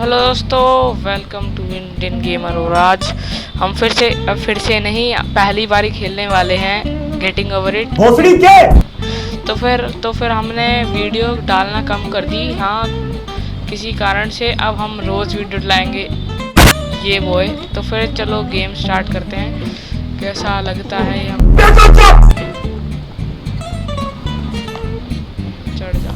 Hello दोस्तों, welcome to Indian gamer. और आज हम फिर से नहीं पहली बारी खेलने वाले हैं गेटिंग ओवर इट। तो फिर हमने वीडियो डालना कम कर दी। हाँ, किसी कारण से अब हम रोज़ वीडियो लाएंगे ये वो है। तो फिर चलो गेम स्टार्ट करते हैं। कैसा लगता है हम चढ़ जा।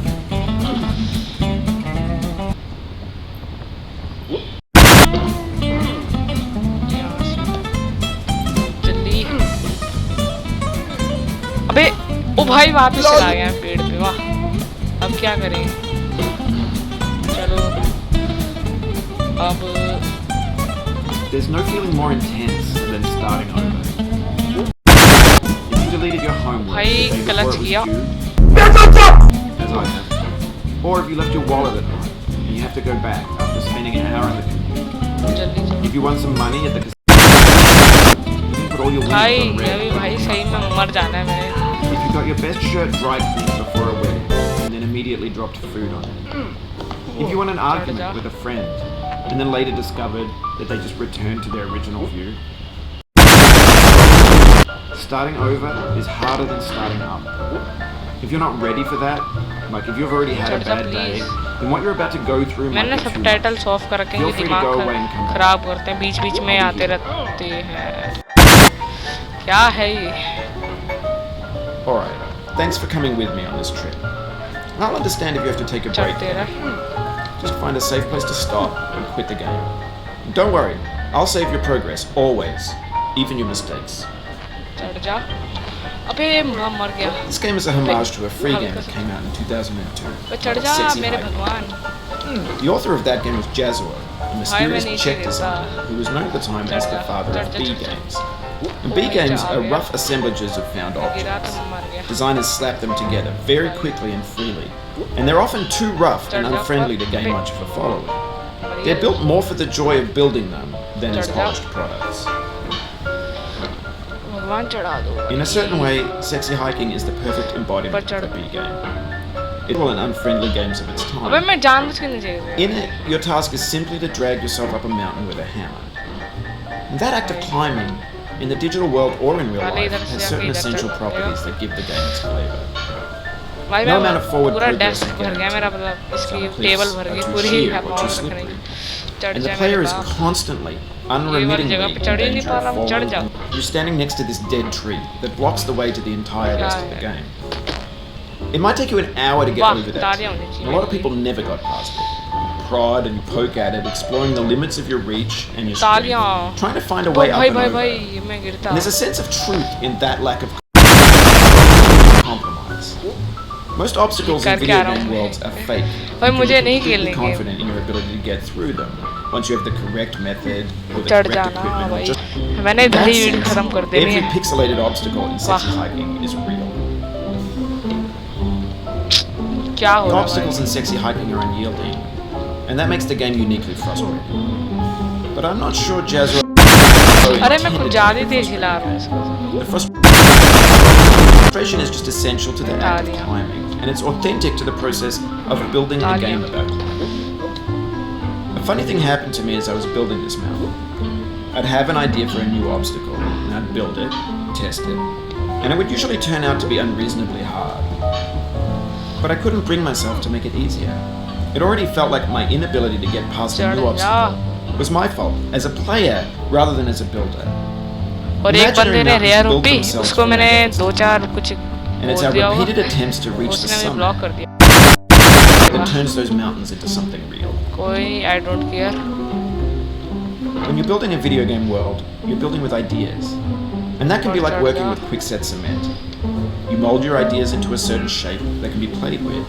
अबे ओ भाई वापस चला गया पेड़ पे। वाह, अब क्या करें। चलो अब There's no feeling more intense than starting over. If you deleted your homework भाई the day गलत before it किया। was due, as I have, or if you left your wallet at home and you have to go back after spending an hour in the computer. जल्दी If you won some money at the casino, you put all your winnings भाई on red. अभी भाई सही में मर जाना है मैंने। If you got your best shirt dry cleaned before a wedding and then immediately dropped food on it. If you won an argument with a friend and then later discovered that they just returned to their original view. Starting over is harder than starting up. If you're not ready for that, like if you've already had a bad day, then what you're about to go through might मैंने be too much. Subtitles of कर रखे हैं, दिमाग खराब करते हैं, बीच बीच में आते रहते हैं। क्या है ये? Alright, thanks for coming with me on this trip. I'll understand if you have to take a break. चढ़ते रह। Just find a safe place to stop and quit the game. Don't worry, I'll save your progress, always, even your mistakes. चढ़ जा। अबे मर गया। This game is a homage to a free game that came out in 2002. चढ़ जा Sexy मेरे Hiking. भगवान। The author of that game was Jazua, a mysterious नहीं Czech देता। designer who was known at the time as the father of B games. And B Oh, games जा are गया। rough assemblages of found गिरा objects. तो मर गया। Designers slap them together very quickly and freely, and they're often too rough and unfriendly to gain much of a following. They're built more for the joy of building them than as polished products. भगवान चढ़ा दो। In a certain way, Sexy Hiking is the perfect embodiment of the B game. It's all an unfriendly games of its अबे time. मैं जानबूझ के नहीं चाहिए। In it, your task is simply to drag yourself up a mountain with a hammer. And that act of climbing, in the digital world or in real life, has certain essential properties that give the game its flavor. भाई No amount of forward पूरा progress desk is भर गया मेरा, guaranteed. मतलब इसकी Some table cliffs भर are गई too पूरी sheer है or पावर too रखने slippery. की। चढ़ And the जा player मेरे is बाप। constantly, जगह unremittingly पे in चढ़ ही नहीं danger पा of रहा हूँ, चढ़ falling. जाओ। You're standing next to this dead tree that blocks the way to the entire rest of the game. It might take you an hour to get वाह, over that तालियां tree. होनी चाहिए। And a lot of people never got past it. You prod and you poke at it, exploring the limits of your reach and your तालियां। strength, trying to find a O way up भाई and भाई over. भाई मैं गिरता। And there's a sense of truth in that lack of compromise. Most obstacles in करके video आ रहा game हूँ worlds are fake. भाई, You can मुझे be नहीं completely खेलने के। confident in your ability to get through them once you have the correct method or the चढ़ correct जाना equipment or भाई। just मैंने in इधर that ही वीडियो sense, खत्म कर देनी every है। pixelated obstacle in Sexy वाह। Hiking is real. क्या हो The रहा है obstacles in Sexy Hiking are unyielding, and that makes the game uniquely frustrating. But I'm not sure Jazz भाई? अरे मैं कुछ ज़्यादा ही तेज हिला रहा हूँ इसको। The frustration is just essential to the act of तालियां। climbing, and it's authentic to the process of building a game about climbing. A funny thing happened to me as I was building this mountain. I'd have an idea for a new obstacle, and I'd build it, test it, and it would usually turn out to be unreasonably hard. But I couldn't bring myself to make it easier. It already felt like my inability to get past a new obstacle was my fault as a player rather than as a builder. और एक बंदे ने rare रूपी, उसको मैंने 2-4 कुछ And it's our repeated attempts to reach the उसने block summit कर दिया। that turns those mountains into something real. कोई I don't care। When you're building a video game world, you're building with ideas. And that can be like working with quickset cement. You mold your ideas into a certain shape that can be played with.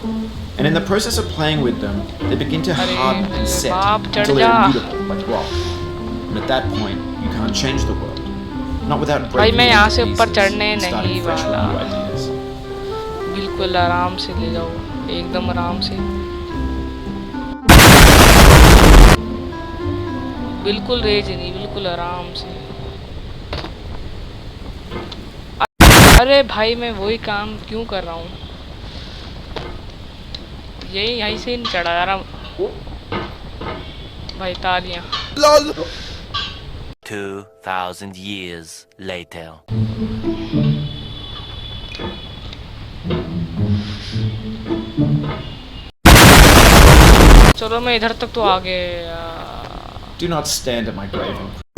And in the process of playing with them, they begin to harden and set until they're immutable, like rock. And at that point, you can't change the world. Not without breaking मैं it यहाँ into से ऊपर pieces चढ़ने and नहीं starting fresh with वाला। new ideas. बिल्कुल आराम से ले जाओ, एकदम आराम से, बिल्कुल रेज नहीं, बिल्कुल आराम से। अरे भाई मैं वही काम क्यों कर रहा हूँ? यही से ही चढ़ा जा रहा हूँ। भाई तालियां। 2,000 years later. चलो मैं इधर तक तो आ गया। Do not stand at my grave and